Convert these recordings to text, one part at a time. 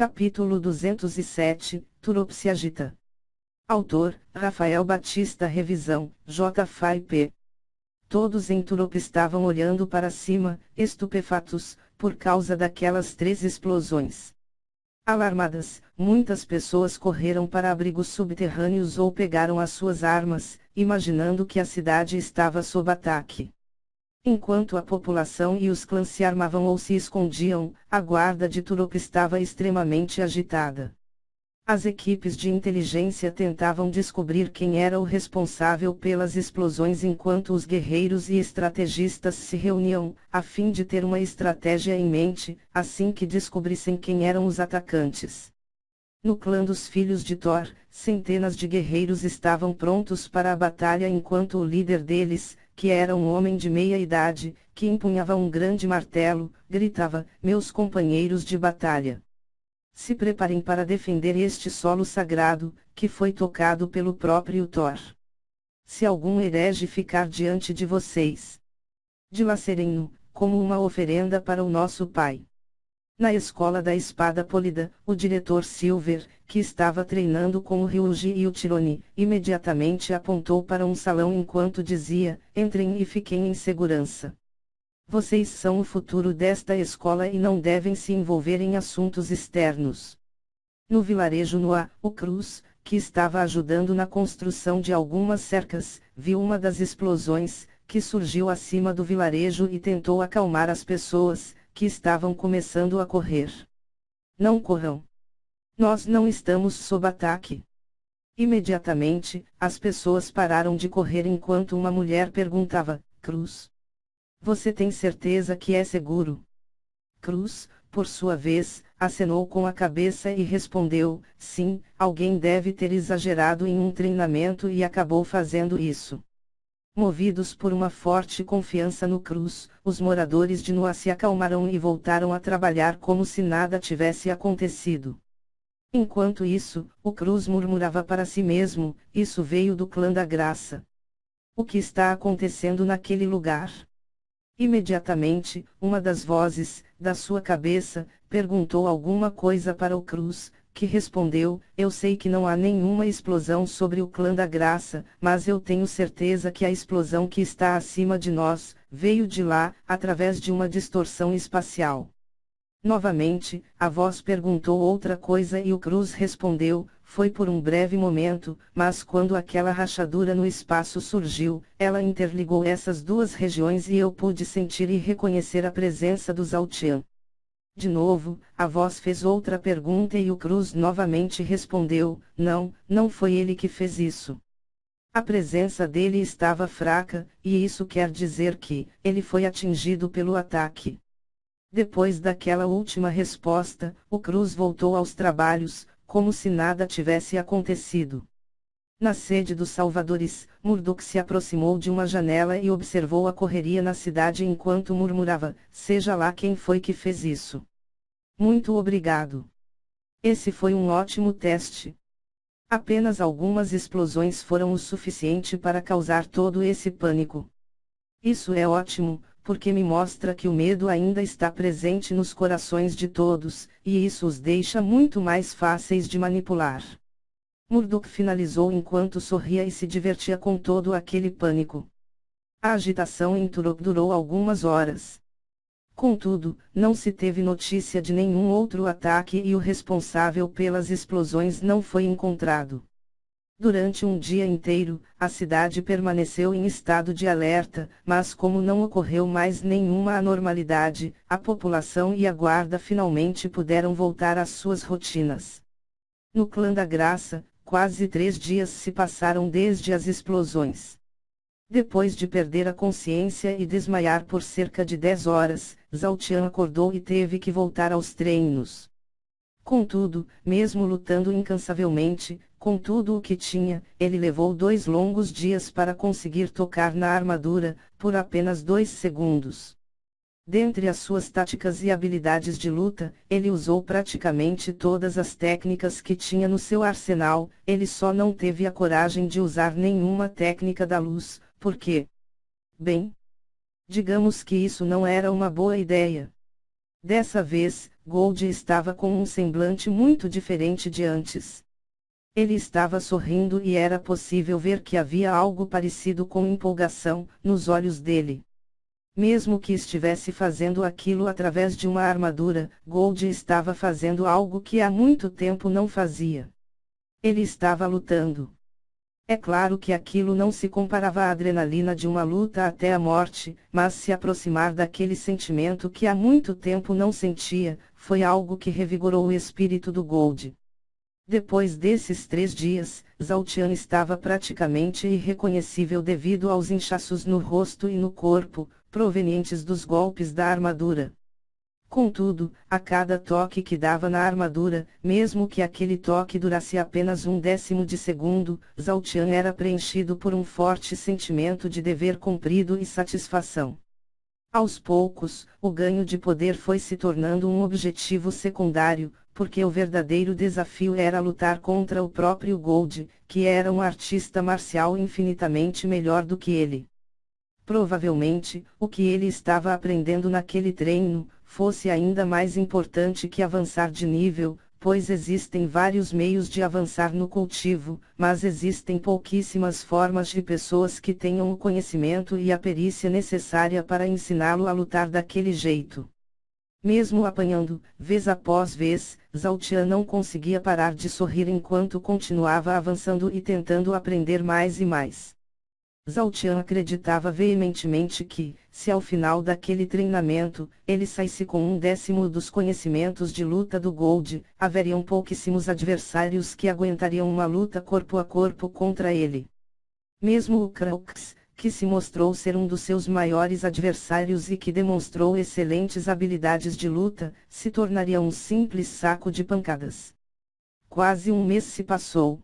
Capítulo 207, Turop se agita. Autor, Rafael Batista. Revisão, JFIP. Todos em Turop estavam olhando para cima, estupefatos, por causa daquelas 3 explosões. Alarmadas, muitas pessoas correram para abrigos subterrâneos ou pegaram as suas armas, imaginando que a cidade estava sob ataque. Enquanto a população e os clãs se armavam ou se escondiam, a guarda de Turop estava extremamente agitada. As equipes de inteligência tentavam descobrir quem era o responsável pelas explosões enquanto os guerreiros e estrategistas se reuniam, a fim de ter uma estratégia em mente, assim que descobrissem quem eram os atacantes. No clã dos filhos de Thor, centenas de guerreiros estavam prontos para a batalha enquanto o líder deles, que era um homem de meia idade, que empunhava um grande martelo, gritava: "Meus companheiros de batalha! Se preparem para defender este solo sagrado, que foi tocado pelo próprio Thor. Se algum herege ficar diante de vocês, dilacerem-no, como uma oferenda para o nosso pai." Na escola da espada polida, o diretor Silver, que estava treinando com o Ryuji e o Tirone, imediatamente apontou para um salão enquanto dizia: "Entrem e fiquem em segurança. Vocês são o futuro desta escola e não devem se envolver em assuntos externos." No vilarejo Noah, o Cruz, que estava ajudando na construção de algumas cercas, viu uma das explosões, que surgiu acima do vilarejo e tentou acalmar as pessoas, que estavam começando a correr. "Não corram. Nós não estamos sob ataque." Imediatamente, as pessoas pararam de correr enquanto uma mulher perguntava: "Cruz, você tem certeza que é seguro?" Cruz, por sua vez, acenou com a cabeça e respondeu: "Sim, alguém deve ter exagerado em um treinamento e acabou fazendo isso." Movidos por uma forte confiança no Cruz, os moradores de Noah se acalmaram e voltaram a trabalhar como se nada tivesse acontecido. Enquanto isso, o Cruz murmurava para si mesmo: "Isso veio do clã da Graça. O que está acontecendo naquele lugar?" Imediatamente, uma das vozes, da sua cabeça, perguntou alguma coisa para o Cruz, que respondeu: "Eu sei que não há nenhuma explosão sobre o clã da Graça, mas eu tenho certeza que a explosão que está acima de nós, veio de lá, através de uma distorção espacial." Novamente, a voz perguntou outra coisa e o Cruz respondeu: "Foi por um breve momento, mas quando aquela rachadura no espaço surgiu, ela interligou essas 2 regiões e eu pude sentir e reconhecer a presença dos Altian." De novo, a voz fez outra pergunta e o Cruz novamente respondeu: "Não, não foi ele que fez isso. A presença dele estava fraca, e isso quer dizer que ele foi atingido pelo ataque." Depois daquela última resposta, o Cruz voltou aos trabalhos, como se nada tivesse acontecido. Na sede dos Salvadores, Murdock se aproximou de uma janela e observou a correria na cidade enquanto murmurava: "Seja lá quem foi que fez isso. Muito obrigado. Esse foi um ótimo teste. Apenas algumas explosões foram o suficiente para causar todo esse pânico. Isso é ótimo, porque me mostra que o medo ainda está presente nos corações de todos, e isso os deixa muito mais fáceis de manipular." Murdock finalizou enquanto sorria e se divertia com todo aquele pânico. A agitação em Turop durou algumas horas. Contudo, não se teve notícia de nenhum outro ataque e o responsável pelas explosões não foi encontrado. Durante um dia inteiro, a cidade permaneceu em estado de alerta, mas como não ocorreu mais nenhuma anormalidade, a população e a guarda finalmente puderam voltar às suas rotinas. No clã da Graça, quase 3 dias se passaram desde as explosões. Depois de perder a consciência e desmaiar por cerca de 10 horas, Zaltian acordou e teve que voltar aos treinos. Contudo, mesmo lutando incansavelmente, com tudo o que tinha, ele levou 2 longos dias para conseguir tocar na armadura, por apenas 2 segundos. Dentre as suas táticas e habilidades de luta, ele usou praticamente todas as técnicas que tinha no seu arsenal, ele só não teve a coragem de usar nenhuma técnica da luz, porque, bem, digamos que isso não era uma boa ideia. Dessa vez, Gold estava com um semblante muito diferente de antes. Ele estava sorrindo e era possível ver que havia algo parecido com empolgação nos olhos dele. Mesmo que estivesse fazendo aquilo através de uma armadura, Gold estava fazendo algo que há muito tempo não fazia. Ele estava lutando. É claro que aquilo não se comparava à adrenalina de uma luta até a morte, mas se aproximar daquele sentimento que há muito tempo não sentia, foi algo que revigorou o espírito do Gold. Depois desses 3 dias, Zhao Tian estava praticamente irreconhecível devido aos inchaços no rosto e no corpo, provenientes dos golpes da armadura. Contudo, a cada toque que dava na armadura, mesmo que aquele toque durasse apenas 1/10 de segundo, Zhao Tian era preenchido por um forte sentimento de dever cumprido e satisfação. Aos poucos, o ganho de poder foi se tornando um objetivo secundário, porque o verdadeiro desafio era lutar contra o próprio Gold, que era um artista marcial infinitamente melhor do que ele. Provavelmente, o que ele estava aprendendo naquele treino, fosse ainda mais importante que avançar de nível, pois existem vários meios de avançar no cultivo, mas existem pouquíssimas formas de pessoas que tenham o conhecimento e a perícia necessária para ensiná-lo a lutar daquele jeito. Mesmo apanhando, vez após vez, Zhao Tian não conseguia parar de sorrir enquanto continuava avançando e tentando aprender mais e mais. Zhao Tian acreditava veementemente que, se ao final daquele treinamento, ele saísse com 1/10 dos conhecimentos de luta do Gold, haveriam pouquíssimos adversários que aguentariam uma luta corpo a corpo contra ele. Mesmo o Crux, que se mostrou ser um dos seus maiores adversários e que demonstrou excelentes habilidades de luta, se tornaria um simples saco de pancadas. Quase um mês se passou.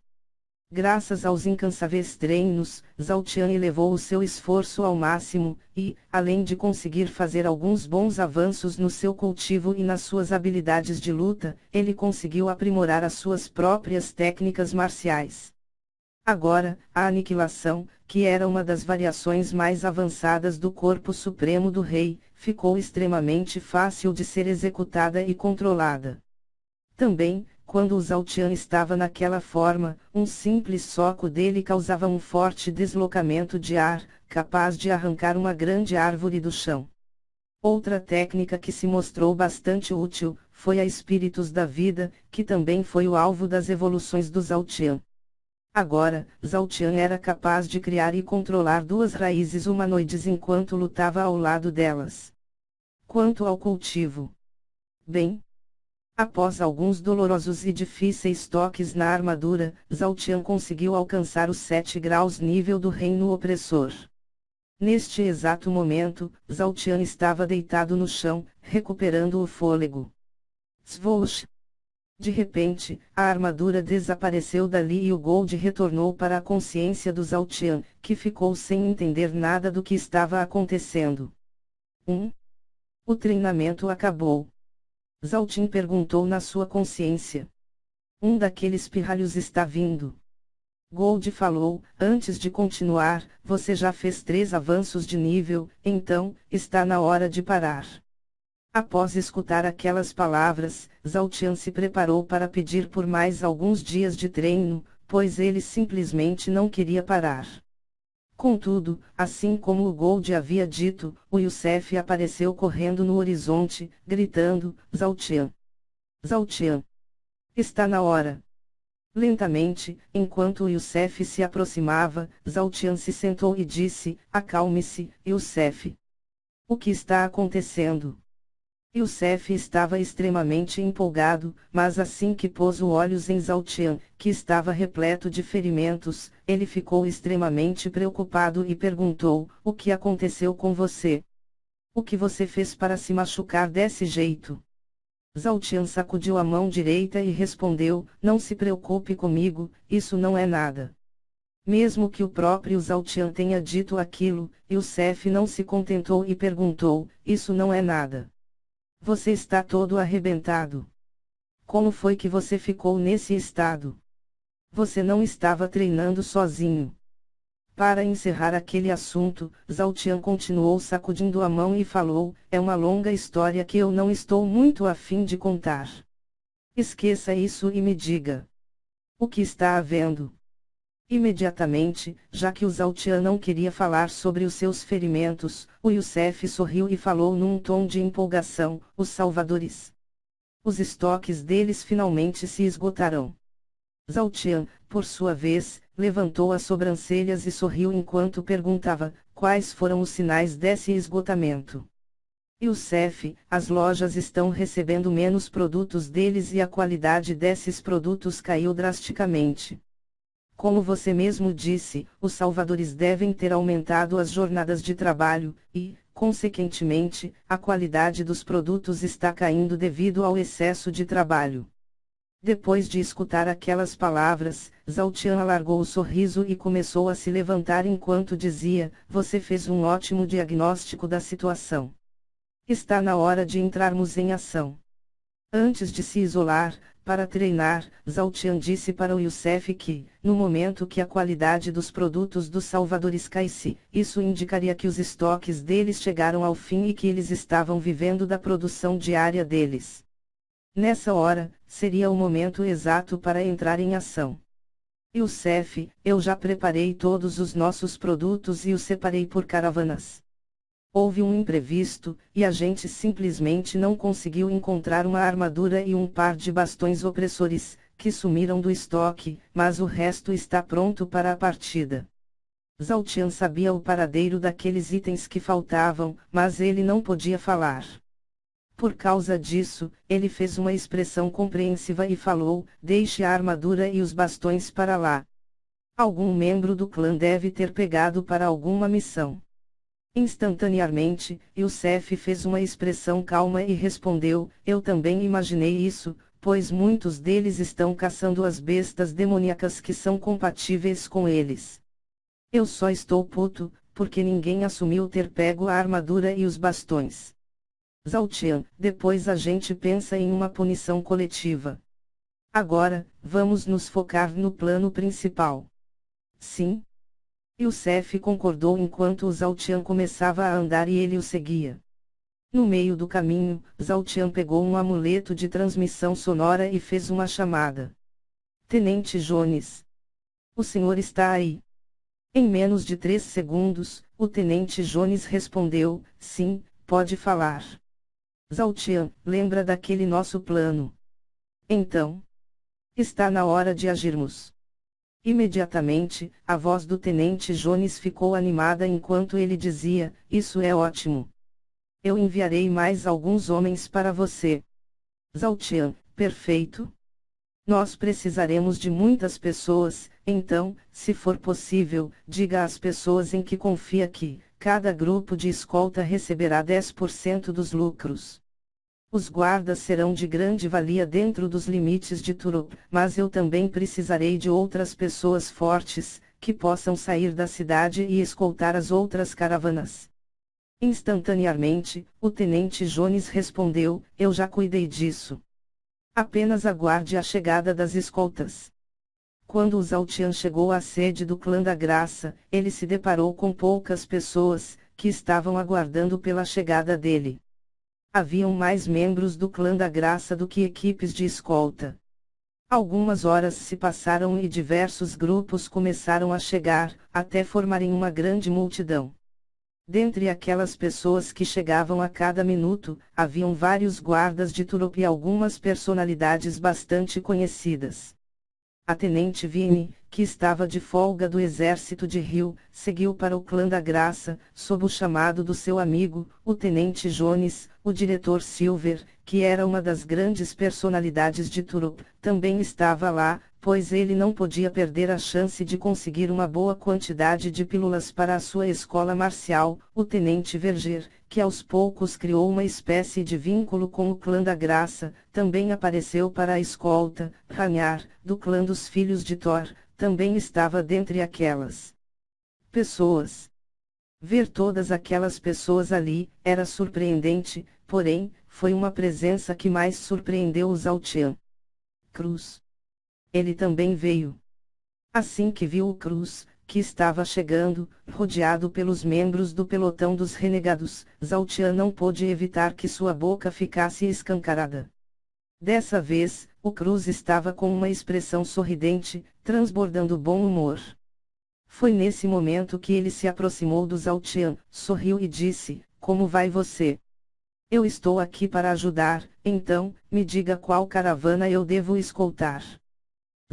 Graças aos incansáveis treinos, Zhao Tian elevou o seu esforço ao máximo, e, além de conseguir fazer alguns bons avanços no seu cultivo e nas suas habilidades de luta, ele conseguiu aprimorar as suas próprias técnicas marciais. Agora, a aniquilação, que era uma das variações mais avançadas do corpo supremo do rei, ficou extremamente fácil de ser executada e controlada. Também, quando o Zhao Tian estava naquela forma, um simples soco dele causava um forte deslocamento de ar, capaz de arrancar uma grande árvore do chão. Outra técnica que se mostrou bastante útil, foi a Espíritos da Vida, que também foi o alvo das evoluções do Zhao Tian. Agora, Zhao Tian era capaz de criar e controlar 2 raízes humanoides enquanto lutava ao lado delas. Quanto ao cultivo. Bem, após alguns dolorosos e difíceis toques na armadura, Zhao Tian conseguiu alcançar os 7 graus nível do reino opressor. Neste exato momento, Zhao Tian estava deitado no chão, recuperando o fôlego. Swoosh! De repente, a armadura desapareceu dali e o Gold retornou para a consciência do Zhao Tian, que ficou sem entender nada do que estava acontecendo. O treinamento acabou. Zhao Tian perguntou na sua consciência. Um daqueles pirralhos está vindo. Gold falou, antes de continuar, você já fez 3 avanços de nível, então, está na hora de parar. Após escutar aquelas palavras, Zhao Tian se preparou para pedir por mais alguns dias de treino, pois ele simplesmente não queria parar. Contudo, assim como o Gold havia dito, o Youssef apareceu correndo no horizonte, gritando, Zhao Tian! Zhao Tian! Está na hora! Lentamente, enquanto o Youssef se aproximava, Zhao Tian se sentou e disse, acalme-se, Youssef. O que está acontecendo? Youssef estava extremamente empolgado, mas assim que pôs os olhos em Zhao Tian, que estava repleto de ferimentos, ele ficou extremamente preocupado e perguntou, o que aconteceu com você? O que você fez para se machucar desse jeito? Zhao Tian sacudiu a mão direita e respondeu, não se preocupe comigo, isso não é nada. Mesmo que o próprio Zhao Tian tenha dito aquilo, Youssef não se contentou e perguntou, isso não é nada. Você está todo arrebentado. Como foi que você ficou nesse estado? Você não estava treinando sozinho. Para encerrar aquele assunto, Zhao Tian continuou sacudindo a mão e falou: é uma longa história que eu não estou muito afim de contar. Esqueça isso e me diga. O que está havendo? Imediatamente, já que o Zhao Tian não queria falar sobre os seus ferimentos, o Youssef sorriu e falou num tom de empolgação: os salvadores. Os estoques deles finalmente se esgotarão. Zhao Tian, por sua vez, levantou as sobrancelhas e sorriu enquanto perguntava: quais foram os sinais desse esgotamento? Youssef, as lojas estão recebendo menos produtos deles e a qualidade desses produtos caiu drasticamente. Como você mesmo disse, os salvadores devem ter aumentado as jornadas de trabalho, e, consequentemente, a qualidade dos produtos está caindo devido ao excesso de trabalho. Depois de escutar aquelas palavras, Zhao Tian alargou o sorriso e começou a se levantar enquanto dizia: você fez um ótimo diagnóstico da situação. Está na hora de entrarmos em ação. Antes de se isolar, para treinar, Zhao Tian disse para o Youssef que, no momento que a qualidade dos produtos dos salvadores caísse, isso indicaria que os estoques deles chegaram ao fim e que eles estavam vivendo da produção diária deles. Nessa hora, seria o momento exato para entrar em ação. Youssef, eu já preparei todos os nossos produtos e os separei por caravanas. Houve um imprevisto, e a gente simplesmente não conseguiu encontrar uma armadura e um par de bastões opressores, que sumiram do estoque, mas o resto está pronto para a partida. Zhao Tian sabia o paradeiro daqueles itens que faltavam, mas ele não podia falar. Por causa disso, ele fez uma expressão compreensiva e falou: deixe a armadura e os bastões para lá. Algum membro do clã deve ter pegado para alguma missão. Instantaneamente, Youssef fez uma expressão calma e respondeu: eu também imaginei isso, pois muitos deles estão caçando as bestas demoníacas que são compatíveis com eles. Eu só estou puto, porque ninguém assumiu ter pego a armadura e os bastões. Zhao Tian, depois a gente pensa em uma punição coletiva. Agora, vamos nos focar no plano principal. Sim? Youssef concordou enquanto Zhao Tian começava a andar e ele o seguia. No meio do caminho, Zhao Tian pegou um amuleto de transmissão sonora e fez uma chamada. Tenente Jones. O senhor está aí? Em menos de 3 segundos, o Tenente Jones respondeu: sim, pode falar. Zhao Tian, lembra daquele nosso plano? Então? Está na hora de agirmos. Imediatamente, a voz do Tenente Jones ficou animada enquanto ele dizia: isso é ótimo. Eu enviarei mais alguns homens para você. Zhao Tian, perfeito. Nós precisaremos de muitas pessoas, então, se for possível, diga às pessoas em que confia que, cada grupo de escolta receberá 10% dos lucros. Os guardas serão de grande valia dentro dos limites de Turop, mas eu também precisarei de outras pessoas fortes, que possam sair da cidade e escoltar as outras caravanas. Instantaneamente, o Tenente Jones respondeu: eu já cuidei disso. Apenas aguarde a chegada das escoltas. Quando o Zhao Tian chegou à sede do Clã da Graça, ele se deparou com poucas pessoas, que estavam aguardando pela chegada dele. Haviam mais membros do Clã da Graça do que equipes de escolta. Algumas horas se passaram e diversos grupos começaram a chegar, até formarem uma grande multidão. Dentre aquelas pessoas que chegavam a cada minuto, haviam vários guardas de Turop e algumas personalidades bastante conhecidas. A Tenente Vini, que estava de folga do exército de Rio, seguiu para o Clã da Graça, sob o chamado do seu amigo, o Tenente Jones. O diretor Silver, que era uma das grandes personalidades de Turop, também estava lá, pois ele não podia perder a chance de conseguir uma boa quantidade de pílulas para a sua escola marcial. O Tenente Verger, que aos poucos criou uma espécie de vínculo com o Clã da Graça, também apareceu para a escolta. Ragnar, do clã dos filhos de Thor, também estava dentre aquelas pessoas. Ver todas aquelas pessoas ali, era surpreendente, porém, foi uma presença que mais surpreendeu o Zhao Tian. Cruz. Ele também veio. Assim que viu o Cruz, que estava chegando, rodeado pelos membros do pelotão dos renegados, Zhao Tian não pôde evitar que sua boca ficasse escancarada. Dessa vez, o Cruz estava com uma expressão sorridente, transbordando bom humor. Foi nesse momento que ele se aproximou do Zhao Tian, sorriu e disse: "Como vai você? Eu estou aqui para ajudar, então, me diga qual caravana eu devo escoltar."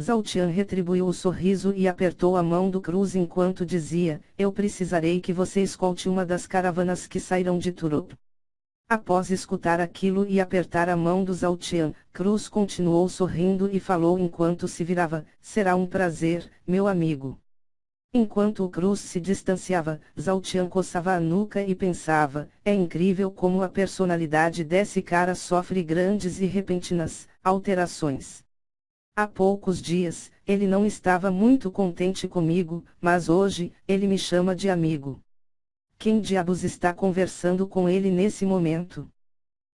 Zhao Tian retribuiu o sorriso e apertou a mão do Cruz enquanto dizia: "Eu precisarei que você escolte uma das caravanas que sairão de Turop." Após escutar aquilo e apertar a mão do Zhao Tian, Cruz continuou sorrindo e falou enquanto se virava: "Será um prazer, meu amigo." Enquanto o Cruz se distanciava, Zhao Tian coçava a nuca e pensava: "É incrível como a personalidade desse cara sofre grandes e repentinas alterações. Há poucos dias, ele não estava muito contente comigo, mas hoje, ele me chama de amigo. Quem diabos está conversando com ele nesse momento?"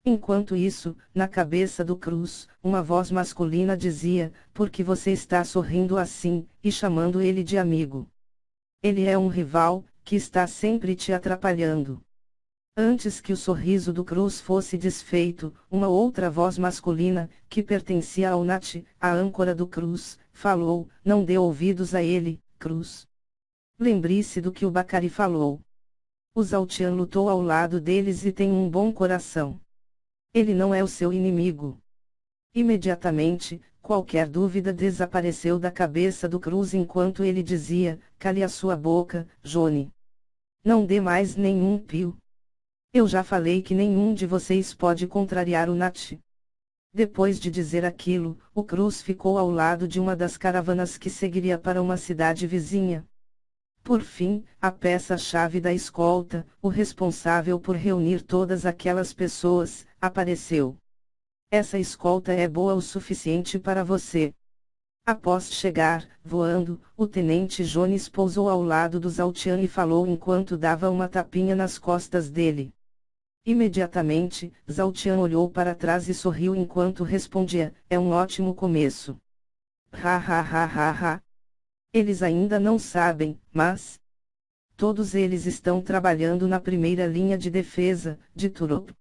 Enquanto isso, na cabeça do Cruz, uma voz masculina dizia: "Por que você está sorrindo assim, e chamando ele de amigo? Ele é um rival, que está sempre te atrapalhando." Antes que o sorriso do Cruz fosse desfeito, uma outra voz masculina, que pertencia ao Nat, a âncora do Cruz, falou: "Não dê ouvidos a ele, Cruz. Lembre-se do que o Bacari falou. O Zhao Tian lutou ao lado deles e tem um bom coração. Ele não é o seu inimigo." Imediatamente, qualquer dúvida desapareceu da cabeça do Cruz enquanto ele dizia: "Cale a sua boca, Johnny. Não dê mais nenhum pio. Eu já falei que nenhum de vocês pode contrariar o Nat." Depois de dizer aquilo, o Cruz ficou ao lado de uma das caravanas que seguiria para uma cidade vizinha. Por fim, a peça-chave da escolta, o responsável por reunir todas aquelas pessoas, apareceu. "Essa escolta é boa o suficiente para você." Após chegar, voando, o tenente Jones pousou ao lado do Zhao Tian e falou enquanto dava uma tapinha nas costas dele. Imediatamente, Zhao Tian olhou para trás e sorriu enquanto respondia: "É um ótimo começo. Ha ha ha ha ha. Eles ainda não sabem, mas todos eles estão trabalhando na primeira linha de defesa, de Turop."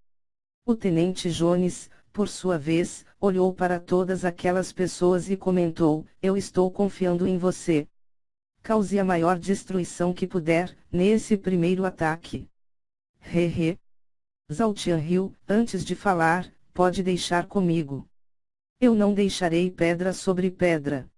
O tenente Jones, por sua vez, olhou para todas aquelas pessoas e comentou: "Eu estou confiando em você. Cause a maior destruição que puder, nesse primeiro ataque." Hehe. Zhao Tian riu, antes de falar: "Pode deixar comigo. Eu não deixarei pedra sobre pedra."